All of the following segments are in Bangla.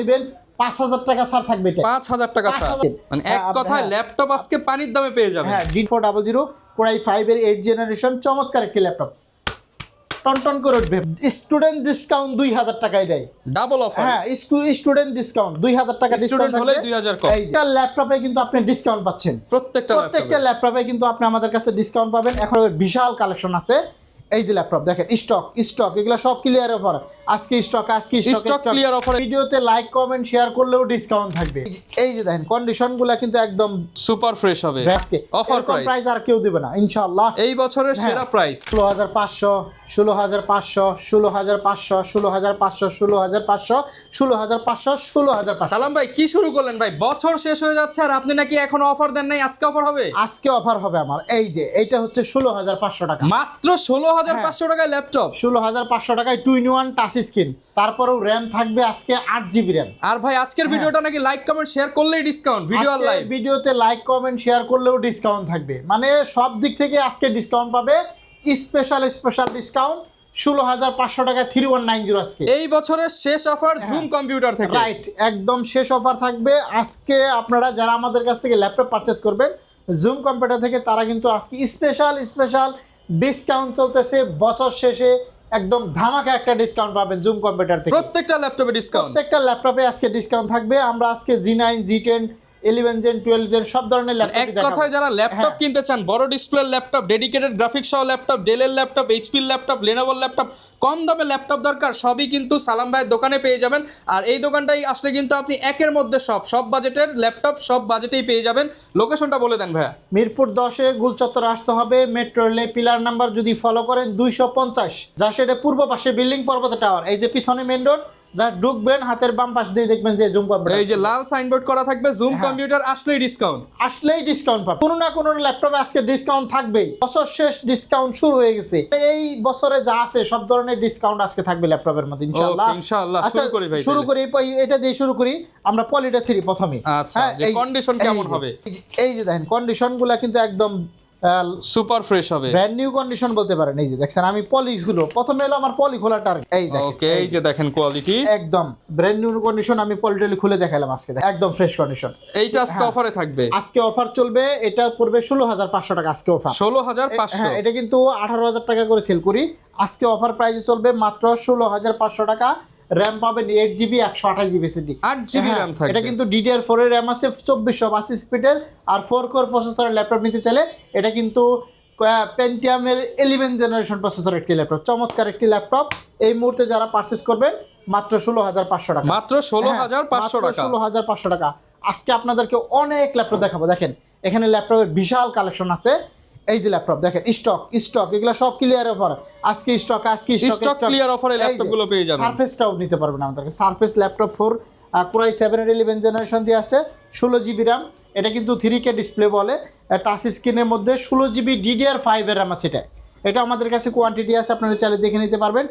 নেবেন 5000 টাকা ছাড় থাকবে। এটা 5000 টাকা ছাড়, মানে এক কথায় ল্যাপটপ আজকে পানির দামে পেয়ে যাবেন। হ্যাঁ, D400 Core i5 এর 8 জেনারেশন চমৎকার একটি ল্যাপটপ, টনটন করে উঠবে। স্টুডেন্ট ডিসকাউন্ট 2000 টাকায় দেয়, ডাবল অফার। হ্যাঁ, স্টুডেন্ট ডিসকাউন্ট 2000 টাকা ডিসকাউন্ট হলে থাকবে। 2000 কম। এইটা ল্যাপটপে কিন্তু আপনি ডিসকাউন্ট পাচ্ছেন, প্রত্যেকটা ল্যাপটপে কিন্তু আপনি আমাদের কাছে ডিসকাউন্ট পাবেন। এখন বিশাল কালেকশন আছে। এই যে ল্যাপটপ দেখেন, স্টক এগুলো সব ক্লিয়ার অফার। আজকে স্টক ক্লিয়ার অফার। ভিডিওতে লাইক কমেন্ট শেয়ার করলেও ডিসকাউন্ট থাকবে। এই যে দেখেন কন্ডিশনগুলো কিন্তু একদম সুপার ফ্রেশ হবে। আজকে অফার প্রাইস আর কেউ দিবে না ইনশাআল্লাহ। এই বছরের সেরা প্রাইস 16500, 16500, 16500, 16500, 16500, 16500, 16500। সালাম ভাই, কি শুরু করলেন ভাই? বছর শেষ হয়ে যাচ্ছে আর আপনি নাকি এখনো অফার দেন নাই। আজকে অফার হবে? আজকে অফার হবে আমার। এই যে এইটা হচ্ছে 16500 টাকা, মাত্র 16500 টাকায় ল্যাপটপ। 16500 টাকায় 2-in-1 টাচ স্ক্রিন, তারপরেও র্যাম থাকবে আজকে 8GB র্যাম। আর ভাই আজকের ভিডিওটা নাকি লাইক কমেন্ট শেয়ার করলেই ডিসকাউন্ট, ভিডিও আর লাইভ। ভিডিওতে লাইক কমেন্ট শেয়ার করলেও ডিসকাউন্ট থাকবে, মানে সব দিক থেকে আজকে ডিসকাউন্ট পাবে। স্পেশাল ডিসকাউন্ট 16500 টাকা 3190 আজকে। এই বছরের শেষ অফার জুম কম্পিউটার থেকে। রাইট, একদম শেষ অফার থাকবে আজকে। আপনারা যারা আমাদের কাছ থেকে ল্যাপটপ পারচেজ করবেন জুম কম্পিউটার থেকে, তারা কিন্তু আজকে স্পেশাল ডিসকাউন্ট চলতেছে। বছর শেষে একদম ধামাকা একটা ডিসকাউন্ট পাবেন জুম কম্পিউটার থেকে। প্রত্যেকটা ল্যাপটপে ডিসকাউন্ট, প্রত্যেকটা ল্যাপটপে আজকে ডিসকাউন্ট থাকবে। আমরা আজকে G9, G10, 11 Gen, 12 Gen সব ধরনের ল্যাপটপ এক কথায় যারা ল্যাপটপ কিনতে চান, বড় ডিসপ্লে ল্যাপটপ, ডেডিকেটেড গ্রাফিক্স সহ ল্যাপটপ, ডেলের ল্যাপটপ, এইচপির ল্যাপটপ, লেনোভোর ল্যাপটপ, কম দামে ল্যাপটপ দরকার, সবই কিন্তু সালাম ভাইয়ের দোকানে পেয়ে যাবেন। আর এই দোকানটাই আসলে কিন্তু আপনি একের মধ্যে সব বাজেটের ল্যাপটপ সব বাজেটেই পেয়ে যাবেন। লোকেশনটা বলে দেন ভাইয়া। মিরপুর 10-এ গুল চত্বরে আসতে হবে। মেট্রো রেলে পিলার নাম্বার যদি ফলো করেন 250, যা সেটা পূর্ব পাশে বিল্ডিং পর্বত টাওয়ার। এই যে পিছনে মেইন রোড, যা ঢুকবেন হাতের বাম পাশ দিয়ে দেখবেন যে জুম কম্পিউটার। এই যে লাল সাইনবোর্ড করা থাকবে জুম কম্পিউটার, আসলেই ডিসকাউন্ট পাবে। কোনো না কোনো ল্যাপটপে আজকে ডিসকাউন্ট থাকবেই। বছর শেষ ডিসকাউন্ট শুরু হয়ে গেছে। এই বছরে যা আছে সব ধরনের ডিসকাউন্ট আজকে থাকবে ল্যাপটপের মধ্যে ইনশাআল্লাহ। শুরু করি এটা দিয়ে শুরু করি আমরা। পলিটা থ্রি প্রথমে। আচ্ছা, যে কন্ডিশন কেমন হবে? এই যে দেখেন কন্ডিশনগুলো কিন্তু একদম সুপার ফ্রেশ হবে, ব্র্যান্ড নিউ কন্ডিশন বলতে পারেন। এই যে দেখছেন আমি পলিগুলো প্রথমে এলো আমার পলি খোলা টার্গেট। এই দেখেন, ওকে, এই যে দেখেন কোয়ালিটি একদম ব্র্যান্ড নিউ কন্ডিশন। আমি পলিটালি খুলে দেখালাম আজকে, একদম ফ্রেশ কন্ডিশন। এইটা আজকে অফারে থাকবে। আজকে অফার চলবে, এটা পড়বে 16500 টাকা আজকে অফার। 16500, হ্যাঁ, এটা কিন্তু 18000 টাকা করে সেল করি। আজকে অফার প্রাইসে চলবে মাত্র 16500 টাকা। র্যাম পাবেন 8GB 128GB SSD, 8GB RAM থাকবে। এটা কিন্তু DDR4 এর র্যাম আছে, 2480 স্পিডের। আর 4 কোর প্রসেসরের ল্যাপটপ নিতে চাইলে এটা কিন্তু পেন্টিয়ামের 11 জেনারেশন প্রসেসর একটি ল্যাপটপ, চমৎকার একটি ল্যাপটপ। এই মুহূর্তে যারা পারচেজ করবেন মাত্র 16500 টাকা, মাত্র 16500 টাকা, 16500 টাকা। আজকে আপনাদেরকে অনেক ল্যাপটপ দেখাবো। দেখেন এখানে ল্যাপটপের বিশাল কালেকশন আছে। এই যে ল্যাপটপ দেখেন, স্টক এগুলো সব ক্লিয়ার অফার। আজকে স্টক ক্লিয়ার অফারে ল্যাপটপগুলো পেয়ে যাবেন। সারফেসটাও নিতে পারবেন আমাদেরকে। সারফেস ল্যাপটপ 4 Core i7 এর 11 জেনারেশন দিয়ে আছে, 16GB র্যাম। এটা কিন্তু 3K ডিসপ্লে বলে, টাচ স্ক্রিনের মধ্যে 16GB DDR5 এর র্যাম আছে। এটা আমাদের কাছে কোয়ান্টিটি আছে, আপনারা চাইলে দেখে নিতে পারবেন।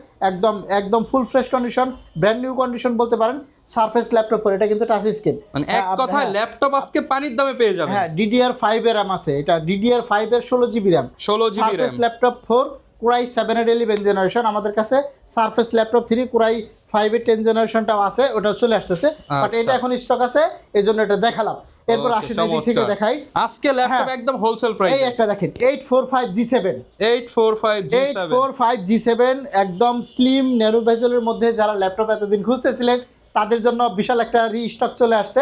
একদম full fresh condition, brand new condition বলতে পারেন। সারফেস ল্যাপটপ এটা কিন্তু টাচ স্ক্রিন, মানে এক কথায় ল্যাপটপ আজকে পানির দামে পেয়ে যাবেন। হ্যাঁ, DDR5 এর র্যাম আছে। এটা DDR5 এর 16GB RAM, 16GB RAM. Laptop 4 Core i7 এর 11 জেনারেশন। আমাদের কাছে সারফেস ল্যাপটপ 3 Core i5 এর 10 জেনারেশনটাও আছে, ওটা চলে আসতেছে, বাট এটা এখন স্টক আছে, এজন্য এটা দেখালাম। এরপর 80 দিক থেকে দেখাই আজকে ল্যাপটপ একদম হোলসেল প্রাইস। এই একটা দেখেন 845G7, 845G7 একদম স্লিম ন্যানো বেজেলের মধ্যে। যারা ল্যাপটপ এতদিন খুঁজতেছিলেন তাদের জন্য বিশাল একটা রিস্টক চলে আসছে।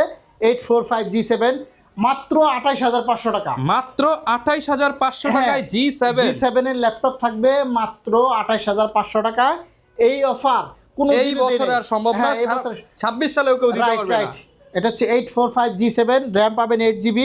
845G7 মাত্র 28500 টাকা, মাত্র 28500 টাকায় G7 এর ল্যাপটপ থাকবে মাত্র 28500 টাকা। এই অফার কোন এই বছরে আর সম্ভব না, 26 সালেও কেউ দিতে পারবে না। এটা হচ্ছে 845G7, র্যাম পাবেন 8GB,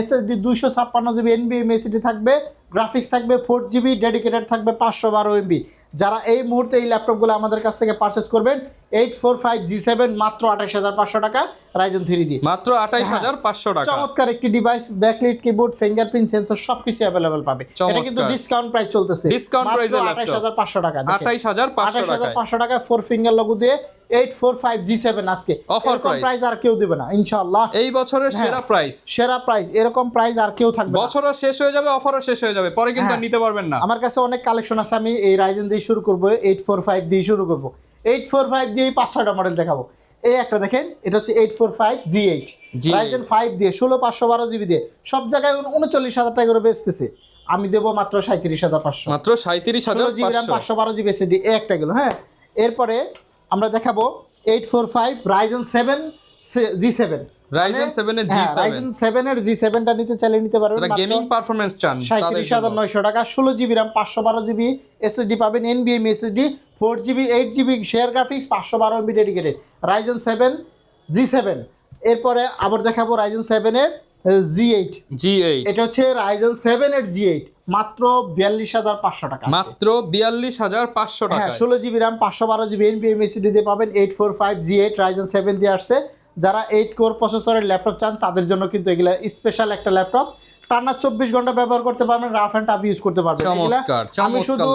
SSD 256GB NVMe SSD থাকবে, গ্রাফিক্স থাকবে 4GB, ডেডিকেটেড থাকবে 512MB। যারা এই মুহূর্তে এই ল্যাপটপগুলো আমাদের কাছ থেকে পারচেজ করবেন 845G7 মাত্র 28500 টাকা Ryzen 3 দিয়ে, মাত্র 28500 টাকা। চমৎকার একটি device, backlight keyboard, fingerprint sensor সবকিছু अवेलेबल পাবে। এটা কিন্তু ডিসকাউন্ট প্রাইস চলতেছে, ডিসকাউন্ট প্রাইসে ল্যাপটপ 28500 টাকা, 28500 টাকা 4 ফিঙ্গার লোগো দিয়ে 845G7 আজকে অফার প্রাইস আর কেউ দিবে না ইনশাআল্লাহ। এই বছরের সেরা প্রাইস, এরকম প্রাইস আর কেউ থাকবে না। বছরও শেষ হয়ে যাবে, অফারও শেষ হয়ে যাবে, পরে কিন্তু নিতে পারবেন না। আমার কাছে অনেক কালেকশন আছে, আমি এই Ryzen দিয়ে শুরু করব, 845 দিয়ে শুরু করব। 845 দিয়ে 5-6টা মডেল দেখাবো। এই একটা দেখেন, এটা হচ্ছে 845 G8 G8 Ryzen 5 দিয়ে 16512 GB দিয়ে সব জায়গায় 39,000 টাকা করে বেচতেছে, আমি দেবো মাত্র 37,500, মাত্র 37,500 RAM 512 GB SSD। এই একটা গেল। হ্যাঁ, এরপরে আমরা দেখাবো 845 Ryzen 7 G7 Ryzen 7 এর G7 Ryzen 7 এর G7টা নিতে চাইলে নিতে পারবেন, যারা গেমিং পারফরম্যান্স চান তাদের জন্য 37,900 টাকা। 16GB RAM 512GB SSD পাবেন, NVMe SSD 4GB 8GB share graphics, 512 MB dedicated Ryzen 7 G7। এরপরে আবার দেখাবো Ryzen 7 এর G8। এটা হচ্ছে Ryzen 7 এর G8 মাত্র 42,500 টাকা, মাত্র 42,500 টাকা। হ্যাঁ, 16GB RAM 512GB NVMe SSD দিয়ে পাবেন। 845 G8 Ryzen 7 দিয়ে আসছে। যারা 8 কোর প্রসেসরের ল্যাপটপ চান তাদের জন্য কিন্তু এগুলা স্পেশাল একটা ল্যাপটপ, টানা 24 ঘন্টা ব্যবহার করতে পারবেন, রাফ এন্ড টাফ ইউজ করতে পারবেন। এগুলা আমি শুধু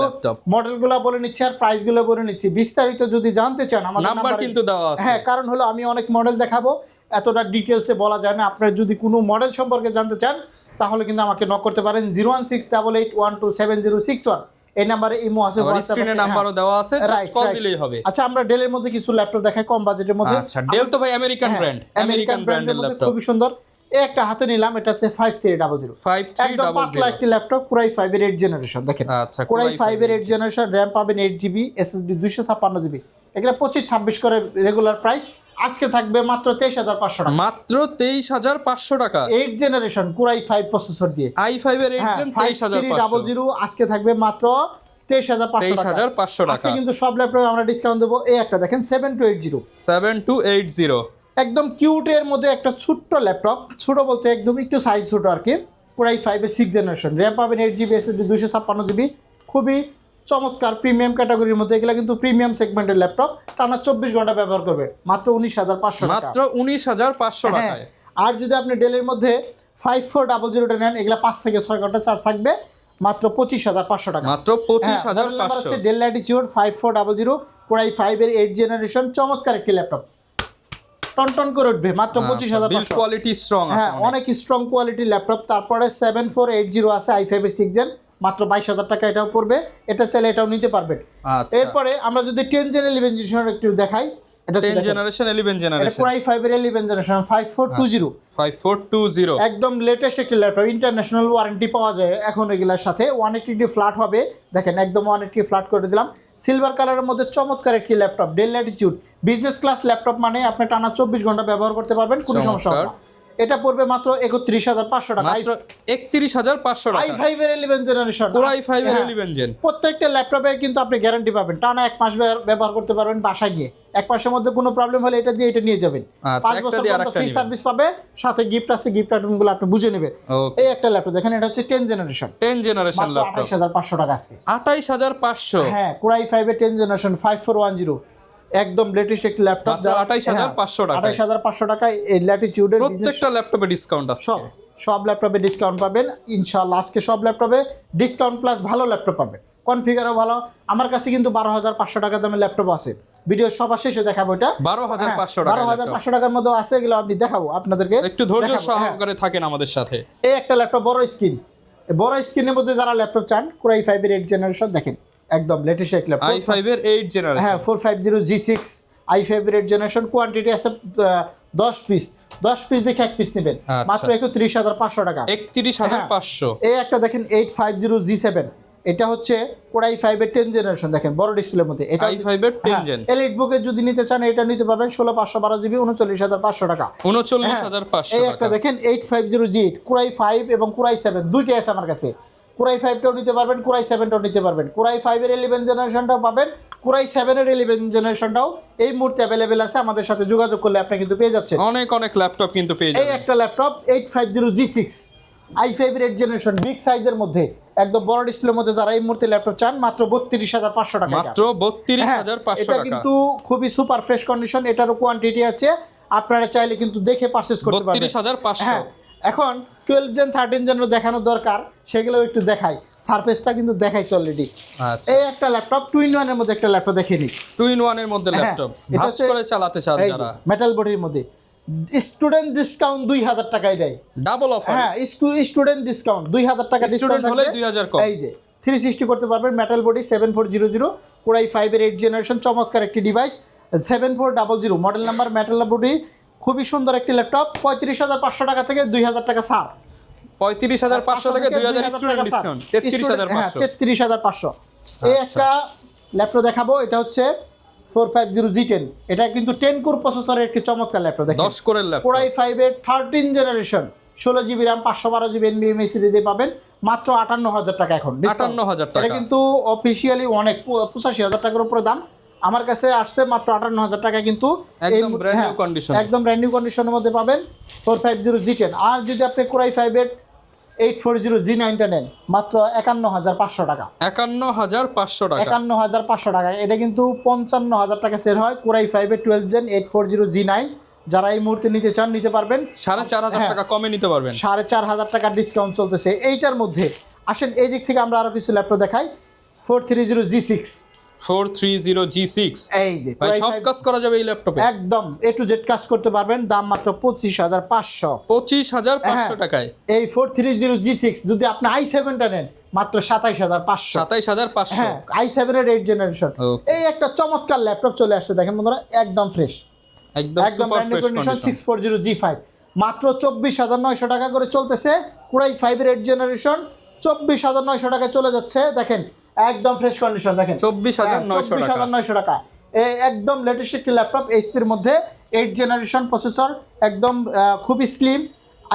মডেলগুলো বলে নিচ্ছি আর প্রাইসগুলো বলে নিচ্ছি, বিস্তারিত যদি জানতে চান আমাদের নাম্বার কিন্তু দেওয়া আছে। হ্যাঁ, কারণ হলো আমি অনেক মডেল দেখাবো, এতটা ডিটেলসে বলা যায় না। আপনারা যদি কোনো মডেল সম্পর্কে জানতে চান তাহলে কিন্তু আমাকে নক করতে পারেন 01688127061। এই নাম্বারে ইমো আছে, স্ক্রিনে নাম্বারও দেওয়া আছে, জাস্ট কল দিলেই হবে। আচ্ছা, আমরা ডেলের মধ্যে কিছু ল্যাপটপ দেখাই কম বাজেটের মধ্যে। আচ্ছা, ডেল তো ভাই আমেরিকান ব্র্যান্ড, আমেরিকান ব্র্যান্ডের ল্যাপটপ, খুবই সুন্দর। এই একটা হাতে নিলাম, এটা হচ্ছে 5300 একদম পাতলা একটি ল্যাপটপ, কোরাই 5 এর 8 জেনারেশন। দেখেন, আচ্ছা, কোরাই 5 এর 8 জেনারেশন, RAM পাবেন 8GB SSD 256GB। এগুলা 25-26 করে রেগুলার প্রাইস, আজকে থাকবে মাত্র 23,500 টাকা, মাত্র 23,500 টাকা। 8 জেনারেশন কোরাই 5 প্রসেসর দিয়ে i5 এর 8 জেন 23,500, আজকে থাকবে মাত্র 23,500 টাকা। আজকে কিন্তু সব ল্যাপটপে আমরা ডিসকাউন্ট দেবো। এই একটা দেখেন 7280 একদম কিউটের মধ্যে একটা ছোট্ট ল্যাপটপ, ছোট বলতে একদম একটু সাইজ ছোট আর কি। কোরাই 5 এর 6 জেনারেশন, RAM পাবেন 8GB SSD 256GB, খুবই চমৎকার প্রিমিয়াম ক্যাটাগরির মধ্যে। এগুলা কিন্তু প্রিমিয়াম সেগমেন্টের ল্যাপটপ, টানা 24 ঘন্টা ব্যবহার করবে, মাত্র 19,500 টাকা, মাত্র 19,500 টাকায়। আর যদি আপনি ডেলের মধ্যে 5400 নেন, এগুলা 5 থেকে 6 ঘন্টা চার্জ থাকবে, মাত্র 25,500 টাকা, মাত্র 25,500। ডেল ল্যাটিটিউড 5400 কোরাই 5 এর 8 জেনারেশন, চমৎকার একটি ল্যাপটপ, টনটন করে উঠবে, মাত্র 25,500। বিল্ড কোয়ালিটি স্ট্রং আছে, হ্যাঁ, অনেক স্ট্রং কোয়ালিটির ল্যাপটপ। তারপরে 7480 আছে i5 এর 6 জেন, মাত্র 22,000 টাকা এটাও পড়বে, এটা চাইলে এটাও নিতে পারবেন। আচ্ছা, এরপরে আমরা যদি 10 জেন 11 জেনারেশন একটু দেখাই, এটা 10 জেনারেশন 11 এটা জেনারেশন, কোরাই 5 এর 11 জেনারেশন 5420 একদম লেটেস্ট একটি ল্যাপটপ, ইন্টারন্যাশনাল ওয়ারেন্টি পাওয়া যায় এখন এগুলার সাথে। 180 ফ্ল্যাট হবে, দেখেন একদম 180 ফ্ল্যাট করে দিলাম। সিলভার কালারের মধ্যে চমৎকার একটি laptop, del Latitude business class laptop, মানে আপনি টানা 24 ঘন্টা ব্যবহার করতে পারবেন, কোনো সমস্যা হবে না। এটা পড়বে মাত্র 31,500 টাকা, মাত্র 31,500 টাকা। i5 এর 11 জেনারেশন, কোরাই 5 এর 11 জেন। প্রত্যেকটা ল্যাপটপে কিন্তু আপনি গ্যারান্টি পাবেন, টানা 1 মাস ব্যবহার করতে পারবেন বাসায় গিয়ে। 1 মাসের মধ্যে কোনো প্রবলেম হলে এটা দিয়ে এটা নিয়ে যাবেন, 5 বছর পর্যন্ত ফ্রি সার্ভিস পাবে, সাথে গিফট আছে, গিফট আইটেমগুলো আপনি বুঝে নেবেন। এই একটা ল্যাপটপ দেখেন, এটা হচ্ছে 10 জেনারেশন ল্যাপটপ, 28,500 টাকা আছে, 28,500। হ্যাঁ, কোরাই 5 এর 10 জেনারেশন 5410 একদম লেটেস্ট একটি ল্যাপটপ, 28,500 টাকা, 28,500 টাকায় এই ল্যাটিটিউডের প্রত্যেকটা ল্যাপটপে ডিসকাউন্ট আছে, সব ল্যাপটপে ডিসকাউন্ট পাবেন ইনশাআল্লাহ। আজকে সব ল্যাপটপে ডিসকাউন্ট প্লাস ভালো ল্যাপটপ পাবেন, কনফিগারও ভালো। আমার কাছে কিন্তু 12,500 টাকা দামের ল্যাপটপ আছে, ভিডিও সবার শেষে দেখাবো। এটা 12,500 টাকা, 12,500 টাকার মধ্যে আছে, এগুলো আপনি দেখাবো আপনাদেরকে, একটু ধৈর্য সহকারে থাকেন আমাদের সাথে। এই একটা ল্যাপটপ বড় স্ক্রিন, বড় স্ক্রিনের মধ্যে যারা ল্যাপটপ চান, কোরাই 5 এর 8 জেনারেশন দেখেন, একদম লেটেস্ট এক ল্যাপটপ, i5 এর 8 জেনারেশন, হ্যাঁ 450 G6 i5 এর 8 জেনারেশন, কোয়ান্টিটি আছে 10 পিস দেখে 1 পিস নেবেন, মাত্র 31,500 টাকা, 31,500। এই একটা দেখেন 850 G7, এটা হচ্ছে কোরাই 5 এর 10 জেনারেশন, দেখেন বড় ডিসপ্লের মধ্যে, এটা i5 এর 10 জেন। এলিট বুকে যদি নিতে চান এটা নিতে পারবেন 16,512 GB 39,500 টাকা, 39,500 এই একটা দেখেন 850 G8 কোরাই 5 এবং কোরাই 7 দুইটাই আছে আমার কাছে, কোরাই 5টাও নিতে পারবেন, কোরাই 7টাও নিতে পারবেন, কোরাই 5 এর 11 জেনারেশনটাও পাবেন, কোরাই 7 এর 11 জেনারেশনটাও এই মুহূর্তে অ্যাভেলেবেল আছে, আমাদের সাথে যোগাযোগ করলে আপনি কিন্তু পেয়ে যাচ্ছেন। অনেক ল্যাপটপ কিন্তু পেয়ে এই যাবেন। একটা ল্যাপটপ 850 G6 i5 এর 8 জেনারেশন, বিগ সাইজের মধ্যে, একদম বড় ডিসপ্লের মধ্যে যারা এই মুহূর্তে ল্যাপটপ চান, মাত্র 32,500 টাকা, মাত্র 32,500 এটা টাকা, কিন্তু খুবই সুপার ফ্রেশ কন্ডিশন, এটারও কোয়ান্টিটি আছে, আপনারা চাইলে কিন্তু দেখে পারচেজ করতে পারবেন। 32,500। হ্যাঁ, এখন 12 জেন 13 জেন দেখানোর দরকার, সেগুলো একটু দেখাই, সারফেসটা কিন্তু দেখাইছে অলরেডি। আচ্ছা, এই একটা ল্যাপটপ 2-in-1 এর মধ্যে একটা ল্যাপটপ দেখে নিই, 2-in-1 এর মধ্যে ল্যাপটপ, ভাঁজ করে চালাতে চান যারা, মেটাল বডির মধ্যে, স্টুডেন্ট ডিসকাউন্ট 2,000 টাকায় দেয়, ডাবল অফার। হ্যাঁ, স্টুডেন্ট ডিসকাউন্ট 2,000 টাকা ডিসকাউন্ট হলে 2,000 কম, এই যে 360 করতে পারবেন, মেটাল বডি 7400 কোরাই 5 এর 8 জেনারেশন, চমৎকার একটি device, 7400 model number, metal body, খুবই সুন্দর একটি ল্যাপটপ। 35,500 টাকা থেকে 2,000 টাকা ছাড়। 35,500 থেকে 2,000 স্টুডেন্ট ডিসকাউন্ট, 33,500। 33,500। এই একটা ল্যাপটপ দেখাবো, এটা হচ্ছে 450G10। এটা কিন্তু 10 কোর প্রসেসরের একটি চমৎকার ল্যাপটপ। দেখেন 10 কোরের ল্যাপটপ, Core i5 এর 13 generation, 16GB RAM, 512GB NVMe SSD দিয়ে পাবেন মাত্র 58,000 টাকা এখন। 58,000 টাকা। এটা কিন্তু অফিসিয়ালি অনেক 85,000 টাকার উপরে দাম। আমার কাছে আসছে মাত্র 58,000 টাকা, কিন্তু একদম ব্র্যান্ড নিউ কন্ডিশন, একদম ব্র্যান্ড নিউ কন্ডিশনের মধ্যে পাবেন 450G10। আর যদি আপনি Core i5 এর 840G9 নেন মাত্র 51,500 টাকা। 51,500 টাকা, 51,500 টাকা। এটা কিন্তু 55,000 টাকা সেল হয়। Core i5 এর 12 Gen 840G9, যারা এই মুহূর্তে নিতে চান নিতে পারবেন। 4,500 টাকা কমে নিতে পারবেন। 4,500 টাকার ডিসকাউন্ট চলতেছে এইটার মধ্যে। আসেন এই দিক থেকে আমরা আরো কিছু ল্যাপটপ দেখাই। 430G6, 430G6, এই যে ভাই সব কাজ করা যাবে এই ল্যাপটপে, একদম A to Z কাজ করতে পারবেন। দাম মাত্র 25,500। 25,500 টাকায় এই 430G6 যদি আপনি i7টা নেন মাত্র 27,500। 27,500। হ্যাঁ, i7 এর 8 জেনারেশন। Okay. এই একটা চমৎকার ল্যাপটপ চলে আসছে, দেখেন বন্ধুরা, একদম ফ্রেশ, একদম একদম super brand new fresh condition. Condition. 640G5 মাত্র 24,900 টাকা করে চলতেছে। Core i5 এর 8 জেনারেশন 24,900 টাকায় চলে যাচ্ছে। দেখেন একদম ফ্রেশ কন্ডিশন, দেখেন 24,900 টাকা। একদম লেটেস্ট একটি ল্যাপটপ, এইচপির মধ্যে 8 জেনারেশন প্রসেসর, একদম খুবই স্লিম।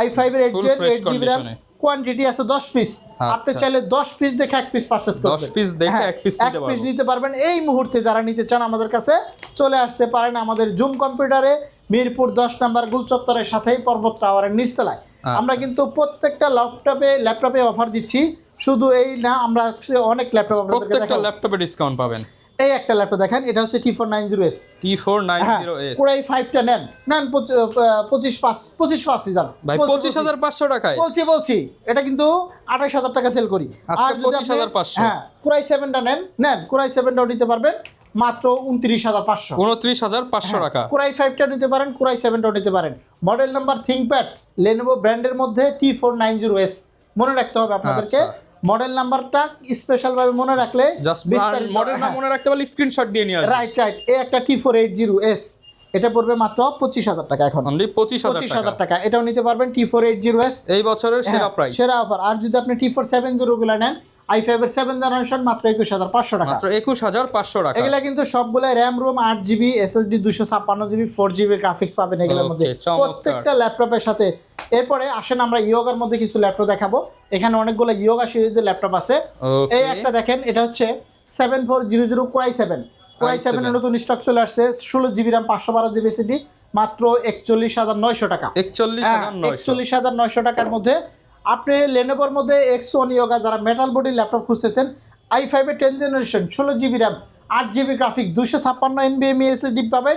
i5 এর 8 জেন, 8GB RAM, কোয়ান্টিটি আছে 10 পিস। আপনি চাইলে 10 পিস দেখে 1 পিস পারচেজ করবেন। 10 পিস দেখে 1 পিস নিতে এক পিস পারবেন। নিতে পারবেন। এই মুহূর্তে যারা নিতে চান আমাদের কাছে চলে আসতে পারেন আমাদের জুম কম্পিউটারে, মিরপুর 10 নম্বর গুলচত্বরের সাথেই পর্বত টাওয়ারের নিচতলায়। আমরা কিন্তু প্রত্যেকটা ল্যাপটপে অফার দিচ্ছি। শুধু এই না, আমরা অনেক ল্যাপটপ আপনাদেরকে প্রত্যেকটা দেখাবো। ল্যাপটপে ডিসকাউন্ট পাবেন। এই একটা ল্যাপটপ দেখেন, এটা হচ্ছে T490S। T490S, Core i5টা নেন 25,500 যান ভাই 25,500 টাকায় বলছি। এটা কিন্তু 28,000 টাকা সেল করি। আজকে আর যদি আপনি 25,500 হ্যাঁ Core i7টা নেন Core i7টাও নিতে পারবেন মাত্র 29,500। 29,500 টাকা। Core i5টা নিতে পারেন, Core i7টাও নিতে পারেন। মডেল নাম্বার ThinkPad Lenovo ব্র্যান্ডের মধ্যে T490S মনে রাখতে হবে আপনাদেরকে। মডেল নাম্বারটা স্পেশাল ভাবে মনে রাখলে জাস্ট মডেল নাম মনে রাখতে পারলে স্ক্রিনশট দিয়ে নিয়ে আসবেন। রাইট। এই একটা T480S, এটা পড়বে মাত্র 25,000 টাকা এখন। অনলি 25,000 টাকা। এটাও নিতে পারবেন T480S, এই বছরের সেরা প্রাইস, সেরা অফার। আর যদি আপনি T470 গুলো নেন i5 এর 7 জেনারেশন মাত্র 21,500 টাকা। মাত্র 21,500 টাকা। এগুলা কিন্তু সবগুলা RAM ROM 8GB, SSD 256GB, 4GB graphics পাবেন এগুলোর মধ্যে প্রত্যেকটা ল্যাপটপের সাথে। এরপরে আসেন আমরা ইয়োগার মধ্যে কিছু ল্যাপটপ দেখাবো। এখানে অনেকগুলো ইয়োগা সিরিজের ল্যাপটপ আছে। এই একটা দেখেন, এটা হচ্ছে 7400 Core i7। Core i7 এর নতুন স্টক চলে আসছে, 16GB RAM, 512GB SSD মাত্র 41,900 টাকা। 41,900 টাকার মধ্যে আপনি লেনোভোর মধ্যে X1 ইয়োগা, যারা মেটাল বডি ল্যাপটপ খুঁজতেছেন, i5 এর 10 generation, 16GB RAM, 8GB graphic, 256 NVMe SSD পাবেন।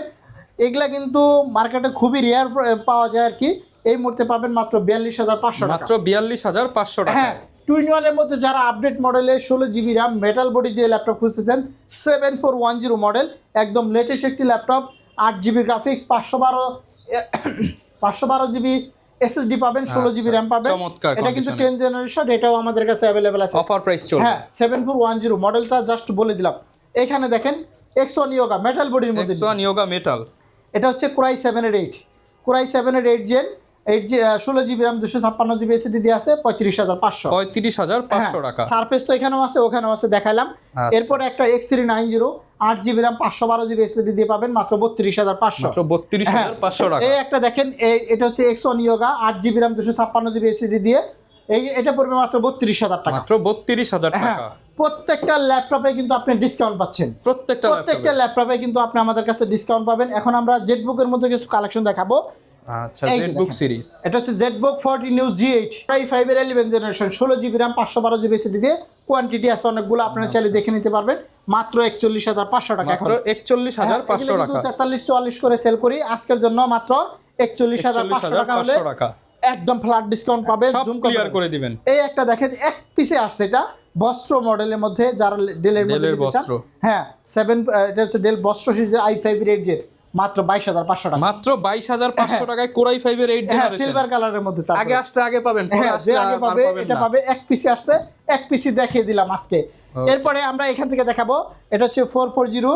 এগুলা কিন্তু মার্কেটে খুবই রেয়ার পাওয়া যায় আর কি। এই মুহূর্তে পাবেন মাত্র 42,500 টাকা। মাত্র 42,500 টাকা। হ্যাঁ, 2-in-1 এর মধ্যে যারা আপডেট মডেলে 16GB RAM মেটাল বডি দিয়ে ল্যাপটপ খুঁজতেছেন, 7410 মডেল, একদম লেটেস্ট একটি laptop, 8GB graphics, 512GB SSD পাবেন, 16GB RAM পাবেন। এটা কিন্তু 10 জেনারেশন, এটাও আমাদের কাছে अवेलेबल আছে। অফার প্রাইস চলবে। হ্যাঁ, 7410 মডেলটা জাস্ট বলে দিলাম। এখানে দেখেন X1 ইয়োগা মেটাল বডির মধ্যে, X1 ইয়োগা মেটাল, এটা হচ্ছে Core i7 এর 8, Core i7 এর 8 gen, 16GB RAM, 256GB SSD দিয়ে আছে 35,500। 35,500 টাকা। সারফেস তো এখানেও আছে, ওখানেও আছে, দেখাইলাম। এরপরে একটা X390 8GB RAM, 512GB SSD দিয়ে পাবেন মাত্র 32,500। মাত্র 32,500 টাকা। এই একটা দেখেন, এটা হচ্ছে X1 yoga 8GB RAM, 256GB SSD দিয়ে, এটা পড়বে মাত্র 32,000 টাকা। মাত্র 32,000 টাকা। প্রত্যেকটা ল্যাপটপে কিন্তু আপনি ডিসকাউন্ট পাচ্ছেন। প্রত্যেকটা ল্যাপটপে কিন্তু আপনি আমাদের কাছে ডিসকাউন্ট পাবেন। এখন আমরা জেটবুকের মধ্যে কিছু কালেকশন দেখাবো। আচ্ছা, জেটবুক সিরিজ, এটা হচ্ছে জেটবুক 40 নিউ G8 i5 এর 11 generation, 16GB RAM, 512GB SSD দিয়ে, কোয়ান্টিটি আছে অনেকগুলো, আপনারা চাইলে দেখে নিতে পারবেন মাত্র 41,500 টাকা। মাত্র 41,500 টাকা। 43-44 করে সেল করি, আজকের জন্য মাত্র 41,500 টাকা হলে একদম ফ্ল্যাট ডিসকাউন্ট পাবেন। জুম ক্লিয়ার করে দিবেন। এই একটা দেখেন, এক পিসে আসছে, এটা বস্ত্র মডেলের মধ্যে, যারা ডেলের মধ্যে বস্ত্র, হ্যাঁ 7, এটা হচ্ছে ডেল বস্ত্র সিরিজ i5 এর 8 জেন, মাত্র 22,500 টাকা। মাত্র 22,500 টাকায় Core i5 এর 8 জেনারেশন, সিলভার কালারের মধ্যে। আগে আসতে আগে পাবেন, পরে আসতে আগে পাবে, এটা পাবে। এক পিসে আসছে, এক পিসি দেখিয়ে দিলাম আজকে। এরপরে আমরা এখান থেকে দেখাবো, এটা হচ্ছে 440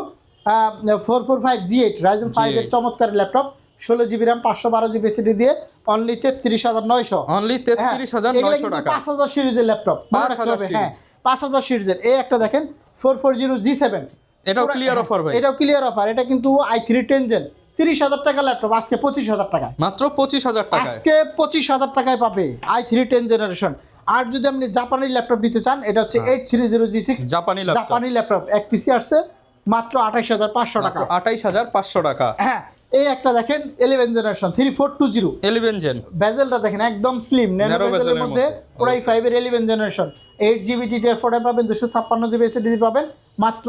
4455G8 Ryzen 5 এর চমৎকার laptop, 16GB RAM 512GB SSD দিয়ে অনলি 33,900। অনলি 33,900 টাকা। 5000 সিরিজের ল্যাপটপ, 5000 হ্যাঁ 5000 সিরিজের। এই একটা দেখেন 440G7, এটাও ক্লিয়ার অফার ভাই, এটাও ক্লিয়ার অফার। এটা কিন্তু i3 10 Gen 30,000 টাকা ল্যাপটপ, আজকে 25,000 টাকায়, মাত্র 25,000 টাকায় আজকে 25,000 টাকায় পাবে i3 10 জেনারেশন। আর যদি আপনি জাপানি ল্যাপটপ নিতে চান, এটা হচ্ছে 830G6 জাপানি ল্যাপটপ, এক পিসি আসছে মাত্র 28,500 টাকা, 28,500 টাকা। হ্যাঁ। এই একটা দেখেন 11 জেনারেশন 3420 11 জেন, বেজেলটা দেখেন একদম স্লিম ন্যানো বেজেলের মধ্যে, Core i5 এর 11 জেনারেশন, 8GB DDR4 পাবেন, 256GB SSD পাবেন মাত্র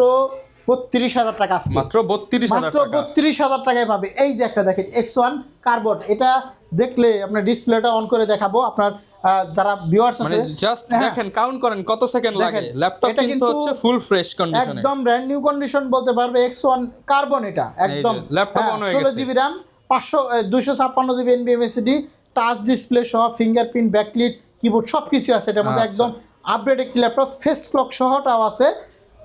32,000 টাকা আজকে, মাত্র 32,000 মাত্র টাকা। 32,000 টাকায় পাবে। এই যে একটা দেখেন X1 কার্বন, এটা দেখলে আপনার ডিসপ্লেটা অন করে দেখাবো আপনার যারা ভিউয়ার্স মানে আছে, জাস্ট দেখেন, কাউন্ট করেন কত সেকেন্ড লাগে। দেখেন, ল্যাপটপ এটা কিন্তু হচ্ছে ফুল ফ্রেশ কন্ডিশনে, একদম ব্র্যান্ড নিউ কন্ডিশন বলতে পারবে। X1 কার্বন এটা একদম ল্যাপটপ অন হয়ে গেছে। 16GB RAM 256GB NVMe SSD, touch display সহ ফিঙ্গারপ্রিন্ট, ব্যাকলিট, কিবোর্ড সবকিছু আছে এটার মধ্যে, একদম আপডেট একটি ল্যাপটপ, ফেস লক সহটাও আছে।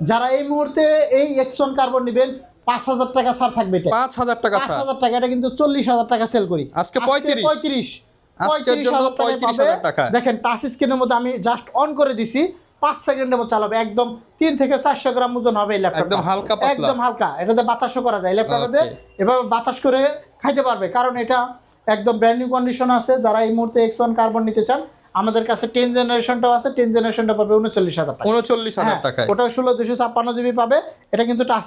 যারা এই মুহূর্তে এই X1 কার্বন নেবেন 5,000 টাকা ছাড় থাকবে, এটা 5,000 টাকা ছাড়। 5,000 টাকা, এটা কিন্তু 40,000 টাকা সেল করি আজকে 35,000 টাকা। দেখেন টাচ স্ক্রিনের মধ্যে আমি জাস্ট অন করে দিছি, 5 সেকেন্ডের মধ্যে চালাবে, একদম 3 থেকে 400 গ্রাম ওজন হবে এই ল্যাপটপ, একদম হালকা পাতলা, একদম হালকা। এটাতে বাতাসও করা যায়, ল্যাপটপে এভাবে বাতাস করে খাইতে পারবে, কারণ এটা একদম ব্র্যান্ড নিউ কন্ডিশন আছে। যারা এই মুহূর্তে X1 কার্বন নিতে চান, আমাদের কাছে 10 জেনারেশনটাও আছে, 10 জেনারেশনটা পাবে 39,000 টাকা, 39,000 টাকায়। ওটা 256GB পাবে, এটা কিন্তু টাচ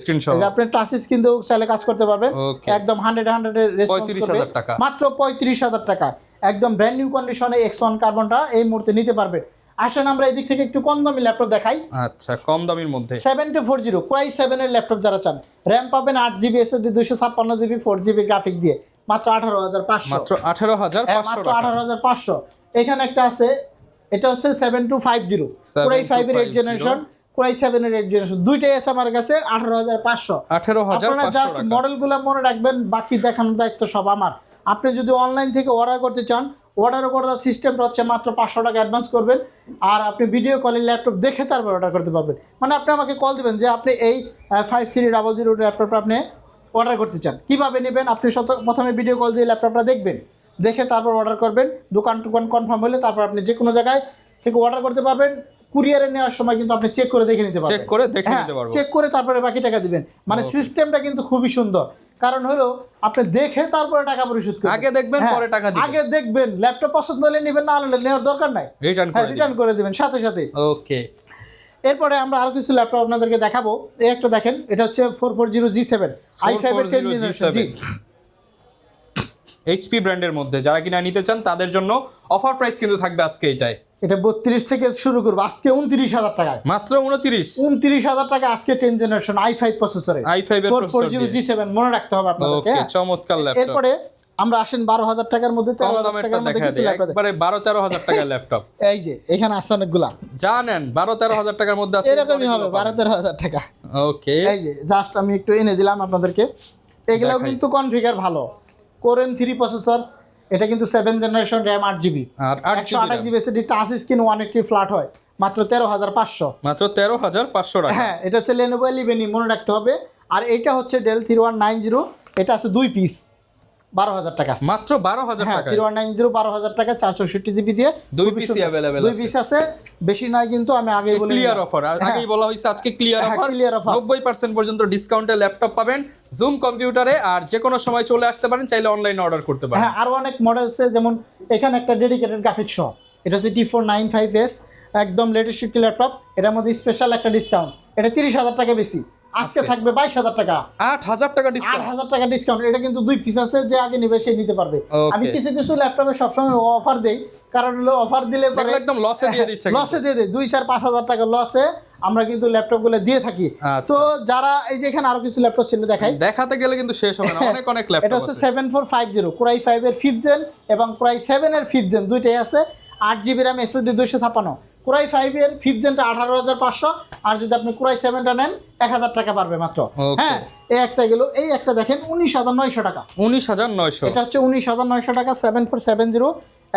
স্ক্রিন সহ, আপনি টাচ স্ক্রিন দিয়েও চাইলে কাজ করতে পারবেন, একদম 100 এর রেসপন্স করবে, 35,000 টাকা, মাত্র 35,000 টাকা, একদম ব্র্যান্ড নিউ কন্ডিশনে X1 কার্বনটা এই মুহূর্তে নিতে পারবে। আসেন আমরা এই দিক থেকে একটু কম দামি ল্যাপটপ দেখাই। আচ্ছা, কম দামের মধ্যে 7240 Core i7 এর ল্যাপটপ যারা চান, RAM পাবেন 8GB SSD 256GB 4GB graphics দিয়ে মাত্র 18,500, মাত্র 18,500 টাকা, 18,500। এখানে একটা আছে, এটা হচ্ছে 7250 Core i5 এর 8 জেনারেশন, Core i7 এর 8 জেনারেশন, দুইটাই আছে আমার কাছে 18,500। আপনারা জাস্ট টাকা। মডেলগুলো মনে রাখবেন, বাকি দেখানোর দায়িত্ব সব আমার। আপনি যদি অনলাইন থেকে অর্ডার করতে চান, অর্ডার করার সিস্টেমটা হচ্ছে মাত্র 500 টাকা অ্যাডভান্স করবেন, আর আপনি ভিডিও কলে ল্যাপটপ দেখে তারপর অর্ডার করতে পারবেন। মানে আপনি আমাকে কল দেবেন যে আপনি এই 5300 ল্যাপটপটা আপনি অর্ডার করতে চান, কীভাবে নেবেন? আপনি প্রথমে ভিডিও কল দিয়ে ল্যাপটপটা দেখবেন, দেখে তারপর অর্ডার করবেন, দোকান টোকান কনফার্ম হলে তারপর আপনি যে কোনো জায়গায় থেকে অর্ডার করতে পারবেন। কুরিয়ারে নেওয়ার সময় কিন্তু আপনি চেক করে দেখে নিতে পারবেন, চেক করে তারপরে বাকি টাকা দিবেন। মানে সিস্টেমটা কিন্তু খুবই সুন্দর, কারণ হলো আপনি দেখে তারপরে টাকা পরিশোধ করবেন, আগে দেখবেন পরে টাকা দিবেন, আগে দেখবেন, ল্যাপটপ পছন্দ হলে নেবেন, না হলে নেওয়ার দরকার নাই, রিটার্ন করে দিবেন সাথে সাথে। ওকে, এরপরে আমরা আরো কিছু ল্যাপটপ আপনাদেরকে দেখাবো। এই একটা দেখেন, এটা হচ্ছে 440G7 i5 এর 10 জেনারেশন, জি HP ব্র্যান্ডের মধ্যে যারা কিনা নিতে চান তাদের জন্য অফার প্রাইস কিন্তু থাকবে আজকে এটাই। এটা 32 থেকে শুরু করবো আজকে 29,000 টাকায়, মাত্র 29,000 টাকা আজকে 10 জেনারেশন i5 প্রসেসরে, i5 এর প্রসেসর 440G7 মনে রাখতে হবে আপনাদের। ওকে, চমৎকার ল্যাপটপ। এরপরে আমরা আসেন 12,000 টাকার মধ্যে, 13,000 টাকার মধ্যে কিছু ল্যাপটপ, একবারে 12-13,000 টাকার ল্যাপটপ। এই যে এখানে আছে অনেকগুলা, জানেন 12-13,000 টাকার মধ্যে আছে, এরকমই হবে 12-13,000 টাকা। ওকে, এই যে জাস্ট আমি একটু এনে দিলাম আপনাদেরকে, এগুলাও কিন্তু কনফিগার ভালো, Core i3 প্রসেসর, এটা কিন্তু 7 জেনারেশন, RAM 8GB আর 128GB SSD, touch screen 180 flat হয়, মাত্র 13,500, মাত্র 13,500 টাকা। হ্যাঁ, এটা হচ্ছে Lenovo Eleveni মনে রাখতে হবে। আর এটা হচ্ছে Dell 3190, এটা আছে 2 পিস, 12,000 টাকা, মাত্র 12,000 টাকা। 3190 12,000 টাকা, 468GB দিয়ে 2 পিসি अवेलेबल আছে, 2 পিস আছে, বেশি নয় কিন্তু, আমি আগেই বলে ক্লিয়ার অফার, আগেই বলা হয়েছে আজকে ক্লিয়ার অফার, 90% পর্যন্ত ডিসকাউন্টে ল্যাপটপ পাবেন জুম কম্পিউটারে, আর যে কোনো সময় চলে আসতে পারেন, চাইলে অনলাইনে অর্ডার করতে পারেন। হ্যাঁ, আরো অনেক মডেল আছে, যেমন এখানে একটা ডেডিকেটেড গ্রাফিক্স সহ, এটা হচ্ছে T495S, একদম লেটেস্ট একটি ল্যাপটপ, এটার মধ্যে স্পেশাল একটা ডিসকাউন্ট, এটা 30,000 টাকা বেশি, আজকে থাকবে 22,000 টাকা, 8,000 টাকা ডিসকাউন্ট, 8,000 টাকা ডিসকাউন্ট। এটা কিন্তু 2 পিস আছে, যে আগে নেবে সে নিতে পারবে। আমি কিছু কিছু ল্যাপটপে সবসময় অফার দেই, কারণ হলো অফার দিলে একদম লসে দিয়ে দিচ্ছে, লসে দিয়ে দেয়, 2-4-5,000 টাকা লসে আমরা কিন্তু ল্যাপটপগুলো দিয়ে থাকি। তো যারা এই যে এখানে আরো কিছু ল্যাপটপ ছিল দেখাতে গেলে কিন্তু শেষ হবে না, অনেক ল্যাপটপ। এটা হচ্ছে 7450 Core i5 এর 5th জেন এবং Core i7 এর 5th জেন, দুইটাই আছে, 8GB RAM SSD 256। Core i5 এর 5th জেনটা 18,500, আর যদি আপনি Core i7টা নেন 1,000 টাকা পারবে মাত্র। হ্যাঁ, এই একটা গেল। এই একটা দেখেন 19,900 টাকা, 19,900, এটা হচ্ছে 19,900 টাকা, 7470,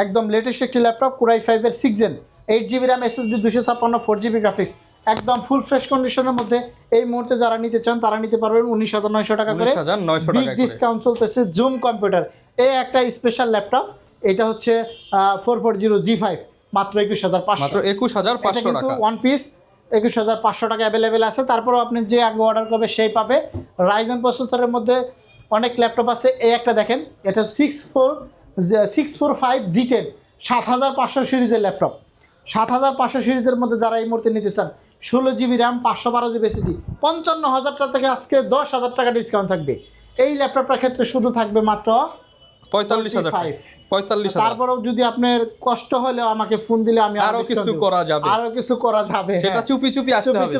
একদম লেটেস্ট একটি ল্যাপটপ, Core i5 এর 6th gen, 8GB RAM SSD 256 4GB graphics, একদম ফুল ফ্রেশ কন্ডিশনের মধ্যে এই মুহূর্তে যারা নিতে চান তারা নিতে পারবেন 19,900 টাকা করে। 19,900 বিগ টাকা করে। ডিসকাউন্ট চলতেছে জুম কম্পিউটার, এই একটা স্পেশাল ল্যাপটপ, এটা হচ্ছে 440 G5 মাত্র 21,500, মাত্র 21,500 কিন্তু টাকা। ওয়ান পিস 21,500 টাকা অ্যাভেলেবেল আছে। তারপরেও আপনি যে আগে অর্ডার করবে সেই পাবে। রাইজেন প্রসেসরের মধ্যে অনেক ল্যাপটপ আছে, এই একটা দেখেন, এটা 645 G10 7,500 সিরিজের ল্যাপটপ। 7,500 সিরিজের মধ্যে যারা এই মুহূর্তে নিতে চান, 16 GB র্যাম, 512 GB SSD, 55,000 টাকা থেকে আজকে 10,000 টাকা ডিসকাউন্ট থাকবে। এই ল্যাপটপটার ক্ষেত্রে শুধু থাকবে মাত্র 45,000 টাকা। 45,000। তারপরেও যদি আপনার কষ্ট হলেও আমাকে ফোন দিলে আমি আরো কিছু করা যাবে। আরো কিছু করা যাবে, সেটা চুপি চুপি আসতে হবে,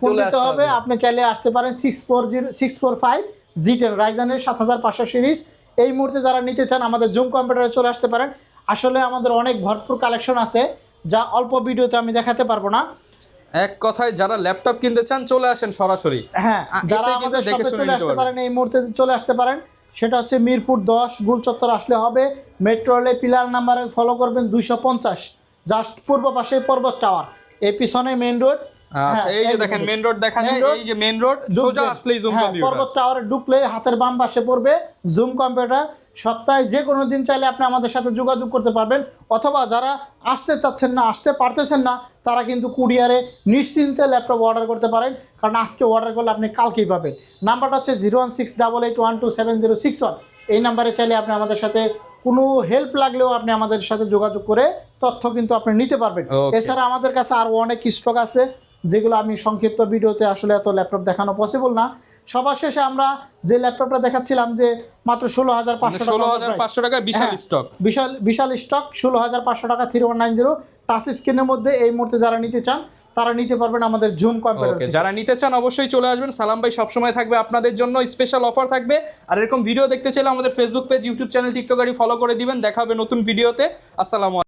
ফোন চলে দিতে আসতে হবে। হবে। আপনি চাইলে আসতে পারেন 645 G10 রাইজেনের 7,500 সিরিজ। এই মুহূর্তে যারা নিতে চান আমাদের জুম কম্পিউটারে চলে আসতে পারেন। আসলে আমাদের অনেক ভরপুর কালেকশন আছে যা অল্প ভিডিওতে আমি দেখাতে পারবো না। এক কথায় যারা ল্যাপটপ কিনতে চান চলে আসেন সরাসরি। হ্যাঁ, যারা এসে কিন্তু আমাদের দেখে শপে শুনে চলে নিতে আসতে পারবেন। পারেন, এই মুহূর্তে চলে আসতে পারেন। সেটা হচ্ছে মিরপুর 10 গুলচত্বর আসলে হবে। মেট্রো রেলে পিলার নাম্বারে ফলো করবেন 250, জাস্ট পূর্ব পাশে পর্বত টাওয়ার, এই পিছনে মেইন রোড। আচ্ছা, এই যে দেখেন মেইন রোড দেখা যায়, এই যে মেইন রোড সোজা আসলেই জুম কম্পিউটার। পর্বত টাওয়ারে ঢুকলে হাতের বাম পাশে পড়বে জুম কম্পিউটার। সপ্তাহে যে কোনো দিন চাইলে আপনি আমাদের সাথে যোগাযোগ করতে পারবেন, অথবা যারা আসতে চাচ্ছেন না, আসতে পারতেছেন না, তারা কিন্তু কুরিয়ারে নিশ্চিন্তে ল্যাপটপ অর্ডার করতে পারেন, কারণ আজকে অর্ডার করলে আপনি কালকেই পাবেন। নাম্বারটা হচ্ছে 01688127061। এই নাম্বারে চাইলে আপনি আমাদের সাথে কোনো হেল্প লাগলেও আপনি আমাদের সাথে যোগাযোগ করে তথ্য কিন্তু আপনি নিতে পারবেন। Okay. এছাড়া আমাদের কাছে আরও অনেক স্টক আছে, যেগুলো আমি সংক্ষিপ্ত ভিডিওতে আসলে এত ল্যাপটপ দেখানো পসিবল না। সবার শেষে আমরা যে ল্যাপটপটা দেখাচ্ছিলাম যে মাত্র 16,500 টাকা, 16,500 টাকা বিশাল হ্যাঁ, স্টক। বিশাল স্টক 16,500 টাকা 3190 টাচ স্ক্রিনের মধ্যে। এই মুহূর্তে যারা নিতে চান তারা নিতে পারবেন আমাদের জুম কম্পিউটার ওকে, থেকে। যারা নিতে চান অবশ্যই চলে আসবেন। সালাম ভাই সবসময় থাকবে আপনাদের জন্য, স্পেশাল অফার থাকবে। আর এরকম ভিডিও দেখতে চাইলে আমাদের Facebook page, YouTube channel, TikTok ID follow করে দিবেন। দেখা হবে নতুন ভিডিওতে। আসসালামু আলাইকুম।